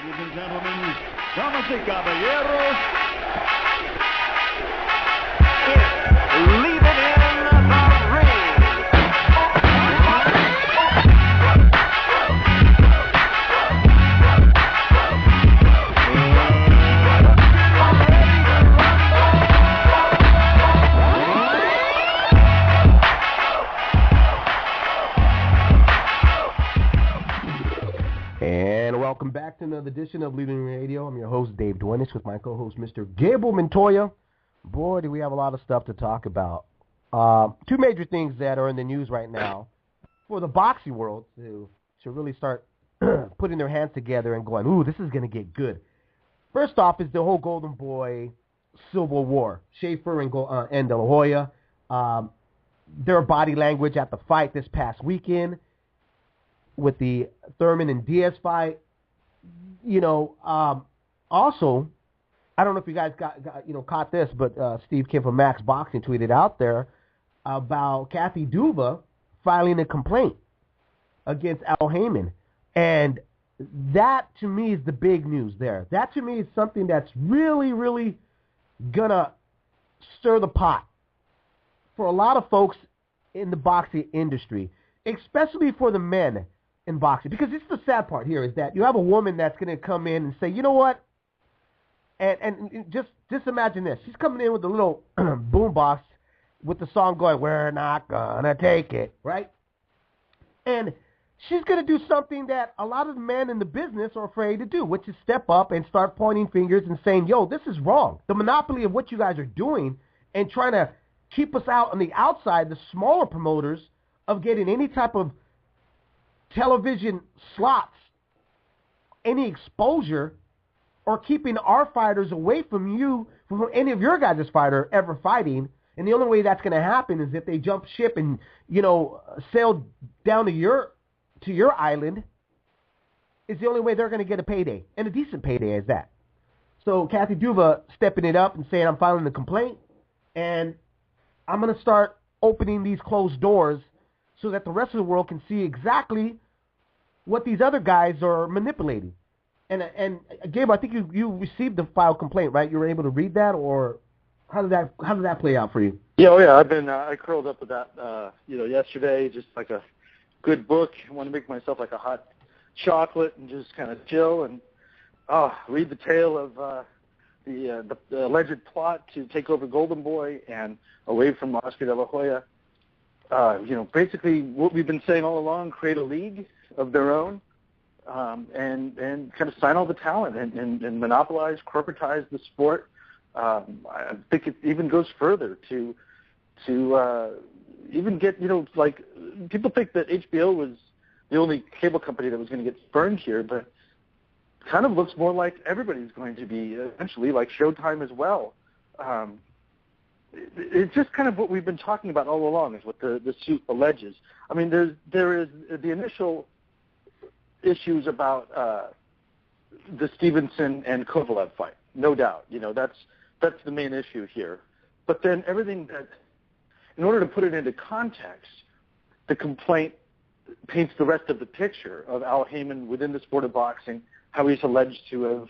Ladies and gentlemen, damas y caballeros, it's leaving in the ring. And welcome back to another edition of Leaving Radio. I'm your host, Dave Duenis, with my co-host, Mr. Gable Montoya. Boy, do we have a lot of stuff to talk about. Two major things that are in the news right now for the boxing world to really start putting their hands together and going, ooh, this is going to get good. First off is the whole Golden Boy Civil War. Schaefer and De La Hoya, their body language at the fight this past weekend with the Thurman and Diaz fight. Also, I don't know if you guys caught this, but Steve Kim from Max Boxing tweeted out there about Kathy Duva filing a complaint against Al Haymon. And that, to me, is the big news there. That, to me, is something that's really, really going to stir the pot for a lot of folks in the boxing industry, especially for the men in boxing. Because it's the sad part here is that you have a woman that's going to come in and say, you know what? And just imagine this. She's coming in with a little boombox with the song going, we're not going to take it, right? And she's going to do something that a lot of men in the business are afraid to do, which is step up and start pointing fingers and saying, yo, this is wrong. The monopoly of what you guys are doing and trying to keep us out on the outside, the smaller promoters, of getting any type of television slots, any exposure, or keeping our fighters away from you, from any of your guys' fighter ever fighting. And the only way that's going to happen is if they jump ship and, sail down to your island, is the only way they're going to get a payday, and a decent payday is that. So Kathy Duva stepping it up and saying, I'm filing the complaint, and I'm going to start opening these closed doors so that the rest of the world can see exactly what these other guys are manipulating. And Gabe, I think you received the filed complaint, right? You were able to read that, or how did that play out for you? Yeah, I've been I curled up with that yesterday, just like a good book. I want to make myself like a hot chocolate and just kind of chill and read the tale of the alleged plot to take over Golden Boy and away from Oscar De La Hoya. Basically what we've been saying all along: create a league of their own. And kind of sign all the talent and monopolize, corporatize the sport. I think it even goes further to even get, like people think that HBO was the only cable company that was going to get spurned here, but kind of looks more like everybody's going to be eventually, like Showtime as well. It's just kind of what we've been talking about all along, is what the suit alleges. I mean, there is the initial issues about the Stevenson and Kovalev fight, no doubt. That's the main issue here. But then everything that, in order to put it into context, the complaint paints the rest of the picture of Al Haymon within the sport of boxing, how he's alleged to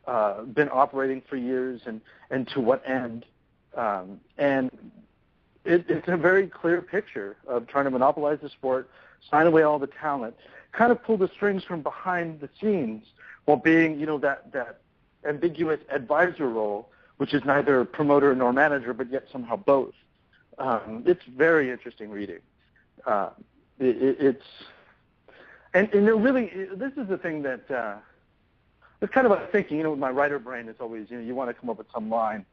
have been operating for years and to what end. And it's a very clear picture of trying to monopolize the sport, sign away all the talent, kind of pull the strings from behind the scenes while being, that ambiguous advisor role, which is neither promoter nor manager, but yet somehow both. It's very interesting reading. It's really, this is the thing that it's kind of like thinking, my writer brain is always, you want to come up with some line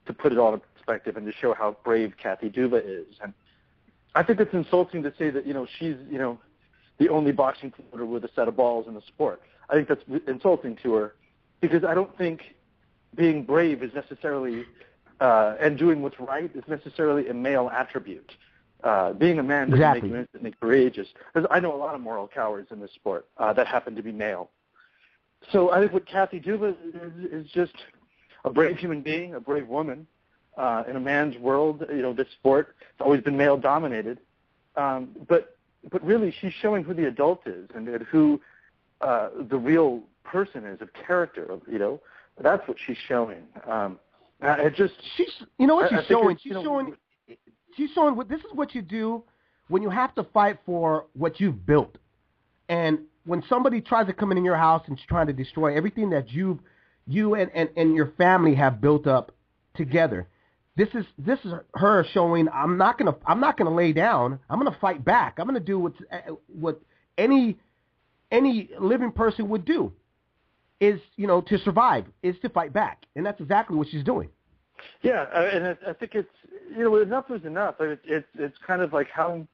to put it all in perspective and to show how brave Kathy Duva is. And I think it's insulting to say that, she's, the only boxing promoter with a set of balls in the sport. I think that's insulting to her, because I don't think being brave is necessarily, and doing what's right is necessarily a male attribute. Being a man doesn't make you instantly courageous. Because I know a lot of moral cowards in this sport that happen to be male. So I think what Kathy Duva is just a brave human being, a brave woman. In a man's world, this sport has always been male-dominated. But really, she's showing who the adult is and who the real person is, of character, that's what she's showing. She's showing what this is what you do when you have to fight for what you've built. And when somebody tries to come in your house and trying to destroy everything that you and your family have built up together, this is her showing I'm not gonna lay down. I'm gonna fight back. I'm gonna do what any living person would do, is to survive, is to fight back, and that's exactly what she's doing. Yeah, and I think it's enough is enough. It's kind of like how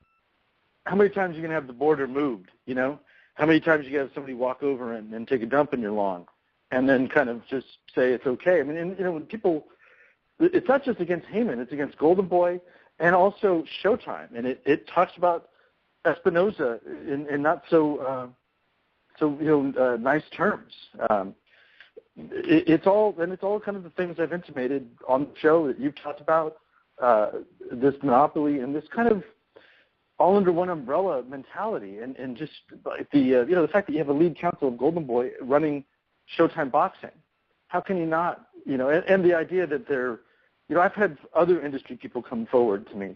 many times you can have the border moved, How many times you can have somebody walk over and take a dump in your lawn, and then kind of just say it's okay. I mean, when people, it's not just against Haymon, it's against Golden Boy and also Showtime, and it talks about Espinoza in not so nice terms. It's all kind of the things I've intimated on the show that you've talked about, this monopoly and this kind of all under one umbrella mentality, and just like the fact that you have a lead counsel of Golden Boy running Showtime Boxing. How can you not, and the idea that they're, I've had other industry people come forward to me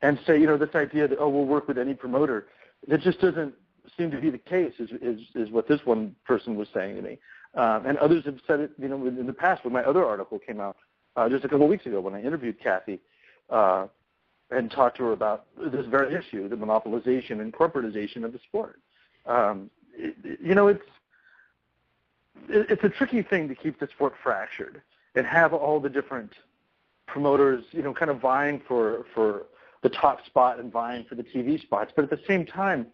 and say, this idea that, we'll work with any promoter, that just doesn't seem to be the case, is what this one person was saying to me. And others have said it, in the past when my other article came out just a couple of weeks ago when I interviewed Kathy and talked to her about this very issue, the monopolization and corporatization of the sport. It's a tricky thing to keep the sport fractured and have all the different promoters, kind of vying for the top spot and vying for the TV spots. But at the same time,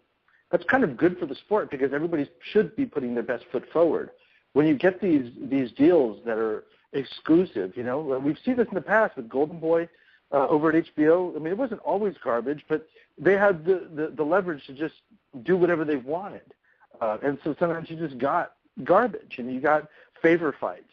that's kind of good for the sport because everybody should be putting their best foot forward. When you get these deals that are exclusive, we've seen this in the past with Golden Boy over at HBO. I mean, it wasn't always garbage, but they had the leverage to just do whatever they wanted. And so sometimes you just got garbage and you got favor fights.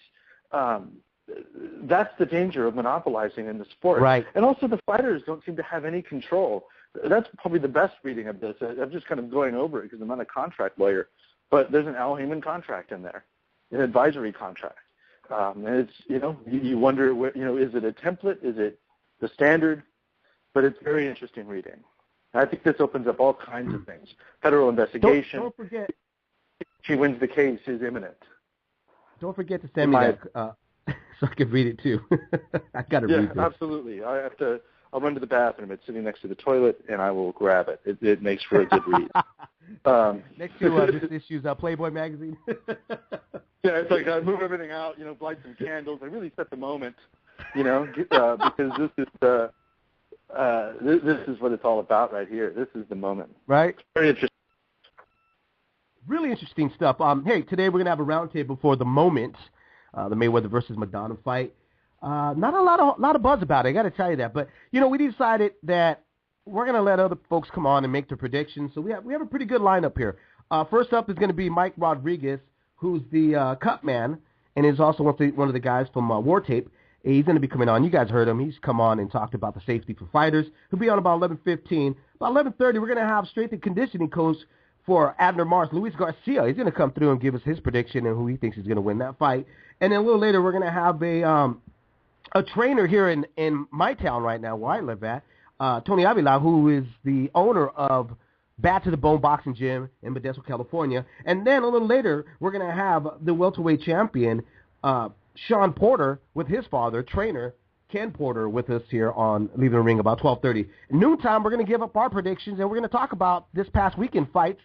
That's the danger of monopolizing in the sport. Right. And also the fighters don't seem to have any control. That's probably the best reading of this. I'm just kind of going over it because I'm not a contract lawyer, but there's an Al Haymon contract in there, an advisory contract. And it's, you wonder, is it a template? Is it the standard? But it's very interesting reading. I think this opens up all kinds of things. Federal investigation. Don't forget. If she wins the case is imminent. Don't forget to send me that so I can read it too. I got to read this. Yeah, absolutely. I'll run to the bathroom. It's sitting next to the toilet, and I will grab it. It makes for a good read. Next to this issue's Playboy magazine. Yeah, it's like I move everything out, light some candles. I really set the moment, because this is what it's all about right here. This is the moment. Right. Very interesting. Really interesting stuff. Hey, today we're gonna have a roundtable for the moment, the Mayweather versus Madonna fight. Not a lot of buzz about it. I got to tell you that, but we decided that we're gonna let other folks come on and make their predictions. So we have a pretty good lineup here. First up is going to be Mike Rodriguez, who's the Cup man and is also one of the guys from War Tape. He's going to be coming on. You guys heard him. He's come on and talked about the safety for fighters. He'll be on about 11:15. About 11:30, we're going to have strength and conditioning coach for Abner Mars, Luis Garcia. He's going to come through and give us his prediction and who he thinks is going to win that fight. And then a little later, we're going to have a trainer here in my town right now, where I live at, Tony Avila, who is the owner of Bad to the Bone Boxing Gym in Modesto, California. And then a little later, we're going to have the welterweight champion, Sean Porter, with his father, trainer Ken Porter, with us here on Leaving the Ring about 12:30. Noontime, we're going to give up our predictions, and we're going to talk about this past weekend fights,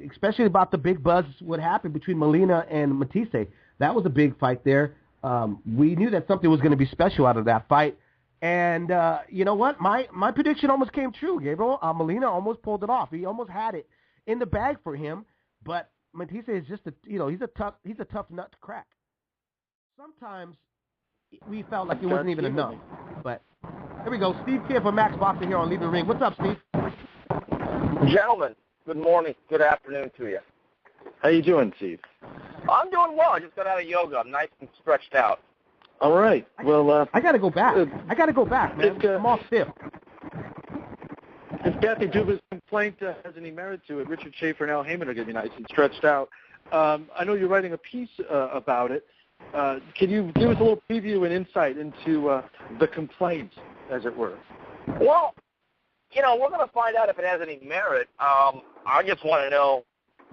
especially about the big buzz, what happened between Molina and Matisse. That was a big fight there. We knew that something was going to be special out of that fight. And you know what? My prediction almost came true, Gabriel. Molina almost pulled it off. He almost had it in the bag for him. But Matisse is just he's a tough nut to crack. Sometimes we felt like it wasn't even enough. But here we go. Steve Kidd from Max Boxing here on Leaving the Ring. What's up, Steve? Gentlemen, good morning, good afternoon to you. How you doing, Steve? I'm doing well. I just got out of yoga. I'm nice and stretched out. All right. Well, I got to go back. Man. I'm all stiff. If Kathy Duba's complaint has any merit to it, Richard Schaefer and Al Haymon are going to be nice and stretched out. I know you're writing a piece about it. Can you give us a little preview and insight into the complaint, as it were? Well, we're going to find out if it has any merit. I just want to know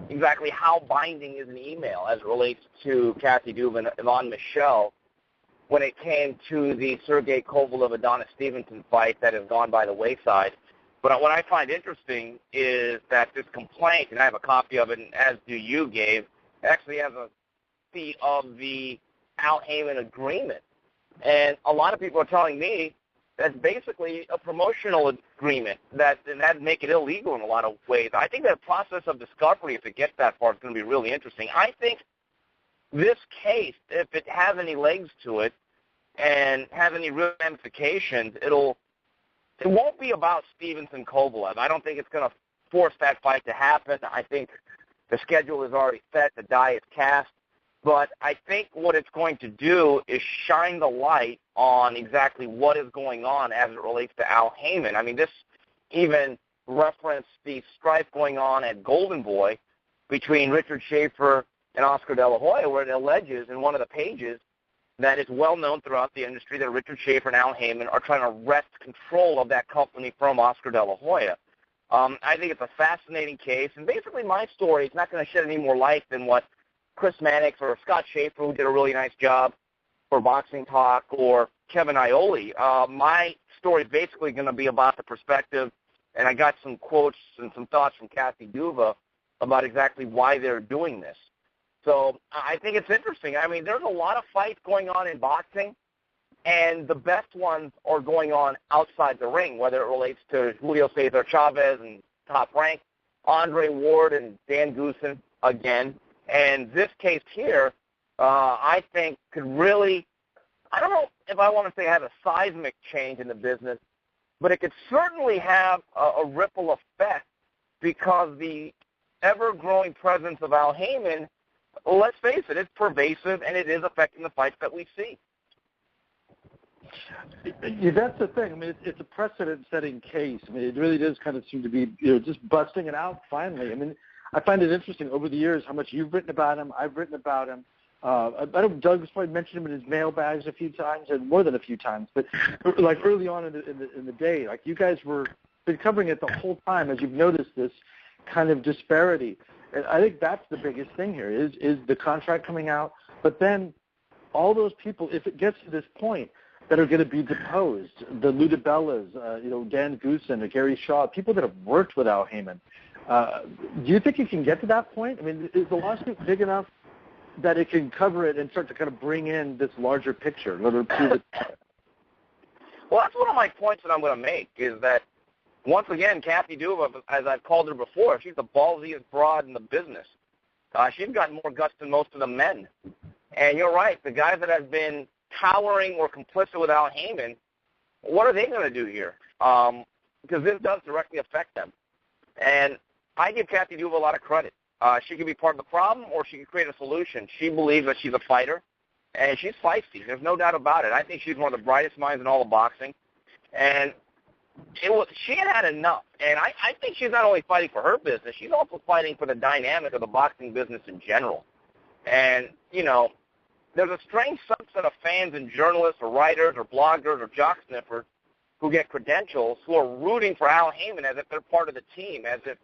exactly how binding is an email as it relates to Kathy Duva and Yvonne Michelle when it came to the Sergey Kovalev-Adonis Stevenson fight that has gone by the wayside. But what I find interesting is that this complaint, and I have a copy of it, and as do you, Gabe, actually has a copy of the Al Haymon agreement. And a lot of people are telling me that's basically a promotional agreement that make it illegal in a lot of ways. I think that process of discovery, if it gets that far, is going to be really interesting. I think this case, if it has any legs to it and has any real ramifications, it won't be about Stevenson Kovalev. I don't think it's going to force that fight to happen. I think the schedule is already set, the die is cast. But I think what it's going to do is shine the light on exactly what is going on as it relates to Al Haymon. I mean, this even referenced the strife going on at Golden Boy between Richard Schaefer and Oscar De La Hoya, where it alleges in one of the pages that it's well known throughout the industry that Richard Schaefer and Al Haymon are trying to wrest control of that company from Oscar De La Hoya. I think it's a fascinating case, and basically my story is not going to shed any more light than what Chris Mannix or Scott Schaefer, who did a really nice job for Boxing Talk, or Kevin Iole. My story is basically going to be about the perspective, and I got some quotes and some thoughts from Kathy Duva about exactly why they're doing this. So I think it's interesting. I mean, there's a lot of fights going on in boxing, and the best ones are going on outside the ring, whether it relates to Julio Cesar Chavez and Top Rank, Andre Ward and Dan Goossen again. And this case here, I think, could really, I don't know if I want to say have a seismic change in the business, but it could certainly have a ripple effect because the ever-growing presence of Al Haymon, let's face it, it's pervasive and it is affecting the fights that we see. Yeah, that's the thing. I mean, it's a precedent-setting case. I mean, it really does kind of seem to be, just busting it out finally. I mean, I find it interesting over the years how much you've written about him, I've written about him. I know Doug has probably mentioned him in his mailbags a few times, and more than a few times. But like early on in the day, like you guys were been covering it the whole time as you've noticed this kind of disparity. And I think that's the biggest thing here is the contract coming out, but then all those people, if it gets to this point, that are going to be deposed, the Lou DiBellas, Dan Goossen, Gary Shaw, people that have worked with Al Haymon. Do you think it can get to that point? I mean, is the lawsuit big enough that it can cover it and start to kind of bring in this larger picture? Well, that's one of my points that I'm going to make is that, once again, Kathy Duva, as I've called her before, she's the ballsiest broad in the business. She's got more guts than most of the men. And you're right, the guys that have been towering or complicit with Al Haymon, what are they going to do here? Because this does directly affect them. And I give Kathy Duva a lot of credit. She could be part of the problem or she could create a solution. She believes that she's a fighter, and she's feisty. There's no doubt about it. I think she's one of the brightest minds in all of boxing. And she had enough. And I think she's not only fighting for her business, she's also fighting for the dynamic of the boxing business in general. And, there's a strange subset of fans and journalists or writers or bloggers or jock sniffers who get credentials who are rooting for Al Haymon as if they're part of the team, as if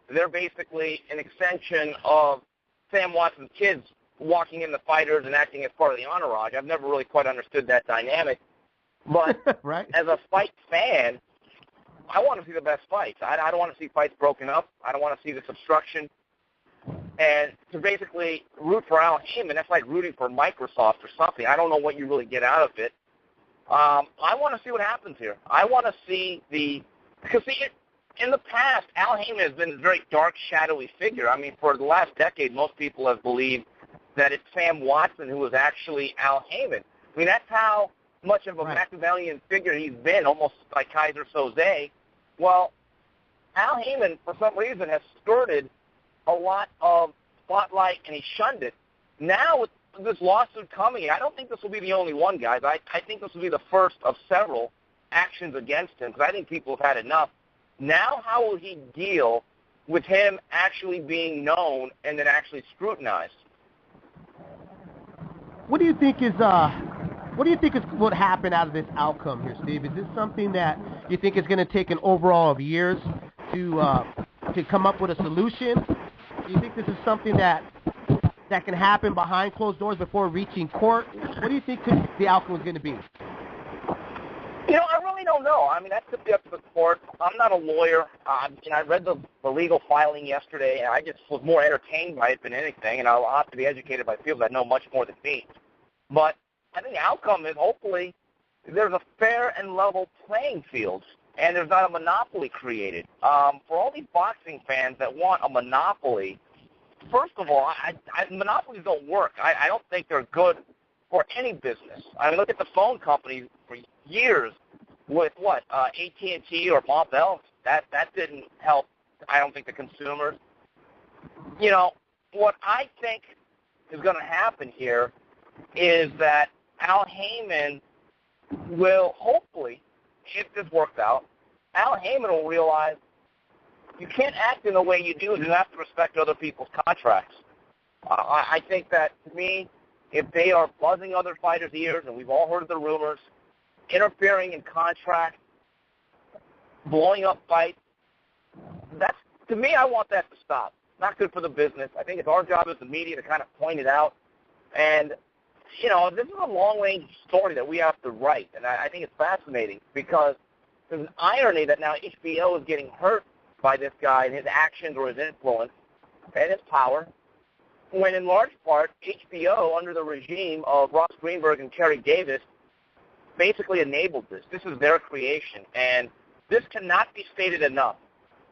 they're basically an extension of Sam Watson's kids walking in the fighters and acting as part of the entourage. I've never really quite understood that dynamic. But right. As a fight fan, I want to see the best fights. I don't want to see fights broken up. I don't want to see this obstruction. And to basically root for Al Haymon, that's like rooting for Microsoft or something. I don't know what you really get out of it. I want to see what happens here. I want to see because in the past, Al Haymon has been a very dark, shadowy figure. I mean, for the last decade, most people have believed that it's Sam Watson who was actually Al Haymon. I mean, that's how much of a Machiavellian figure he's been, almost like Kaiser Soze. Well, Al Haymon, for some reason, has skirted a lot of spotlight, and he shunned it. Now, with this lawsuit coming, I don't think this will be the only one, guys. I think this will be the first of several actions against him, because I think people have had enough. Now, how will he deal with him actually being known and then actually scrutinized. What do you think is what happened out of this outcome here, Steve? Is this something that you think is going to take an overall of years to come up with a solution? Do you think this is something that can happen behind closed doors before reaching court? What do you think the outcome is going to be? I really don't know. I mean, that could be up to the court. I'm not a lawyer. I read the legal filing yesterday, and I just was more entertained by it than anything, and I'll have to be educated by people that know much more than me. But I think the outcome is hopefully there's a fair and level playing field, and there's not a monopoly created. For all these boxing fans that want a monopoly, first of all, monopolies don't work. I don't think they're good for any business. I mean, look at the phone companies for years with AT&T or Bob Bell. That didn't help, I don't think, the consumers. What I think is going to happen here is that Al Haymon will hopefully, if this works out, Al Haymon will realize you can't act in the way you do. You have to respect other people's contracts. I think that, to me, if they are buzzing other fighters' ears, and we've all heard the rumors, interfering in contracts, blowing up fights, to me, I want that to stop. Not good for the business. I think it's our job as the media to kind of point it out. And, this is a long-range story that we have to write, and I think it's fascinating because there's an irony that now HBO is getting hurt by this guy and his actions or his influence and his power, when in large part HBO, under the regime of Ross Greenberg and Kerry Davis, basically enabled this. This is their creation, and this cannot be stated enough.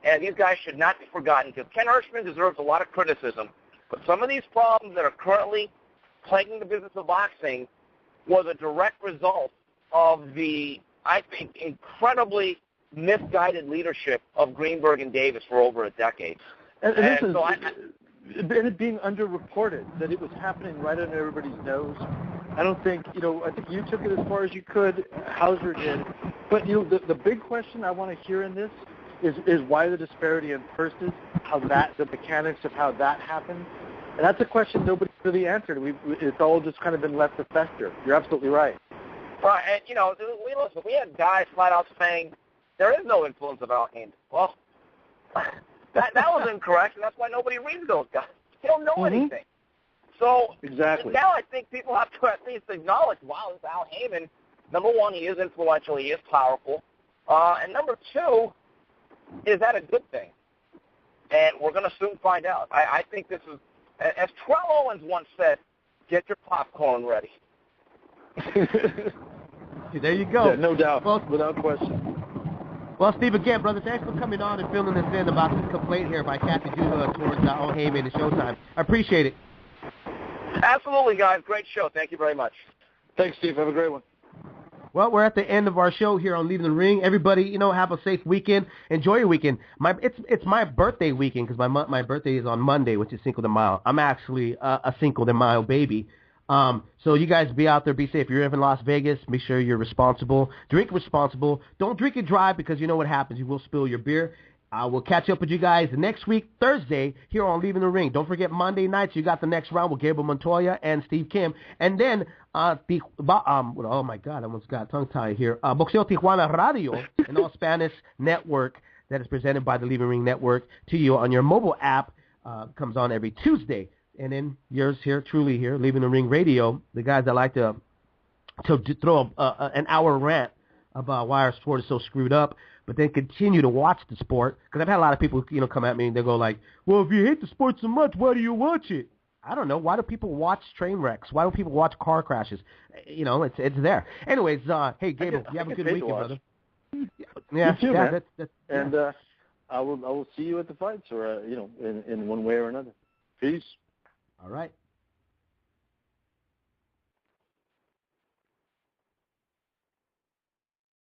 And these guys should not be forgotten, because Ken Hirschman deserves a lot of criticism. But some of these problems that are currently plaguing the business of boxing was a direct result of the, I think, incredibly misguided leadership of Greenberg and Davis for over a decade. And it being underreported, that it was happening right under everybody's nose. I don't think, I think you took it as far as you could. Hauser did. But, the big question I want to hear in this is why the disparity in purses, the mechanics of how that happened. And that's a question nobody really answered. It's all just kind of been left to fester. You're absolutely right. Right, and, we had guys flat out saying there is no influence of Al Haymon. Well, that was incorrect, and that's why nobody reads those guys. They don't know anything. So exactly. Now I think people have to at least acknowledge, wow, this Al Haymon, number one, he is influential, he is powerful. And number two, is that a good thing? And we're going to soon find out. I think this is, as Terrell Owens once said, get your popcorn ready. There you go. Yeah, no doubt, without question. Well, Steve, again, brother, thanks for coming on and filling us in about this complaint here by Kathy Duva towards Al Haymon and Showtime. I appreciate it. Absolutely, guys. Great show. Thank you very much. Thanks, Steve. Have a great one. Well, we're at the end of our show here on Leaving the Ring. Everybody, have a safe weekend. Enjoy your weekend. It's my birthday weekend because my birthday is on Monday, which is Cinco de Mayo. I'm actually a Cinco de Mayo baby. So you guys be out there, be safe. If you're in Las Vegas, make sure you're responsible. Drink responsible. Don't drink and drive because you know what happens. You will spill your beer. We'll catch up with you guys next week, Thursday, here on Leaving the Ring. Don't forget Monday nights, you got the next round with Gabriel Montoya and Steve Kim. And then, oh my God, I almost got tongue-tied here. Boxeo Tijuana Radio, an all-Spanish network that is presented by the Leaving Ring Network to you on your mobile app, comes on every Tuesday. And then yours here, truly here, Leaving the Ring Radio, the guys that like to throw an hour rant about why our sport is so screwed up, but then continue to watch the sport. Because I've had a lot of people, come at me and they go like, well, if you hate the sport so much, why do you watch it? I don't know. Why do people watch train wrecks? Why do people watch car crashes? It's there. Anyways, hey, Gabriel, you have a good weekend, brother. Yeah, you too, man. And I will see you at the fights, or in one way or another. Peace. All right.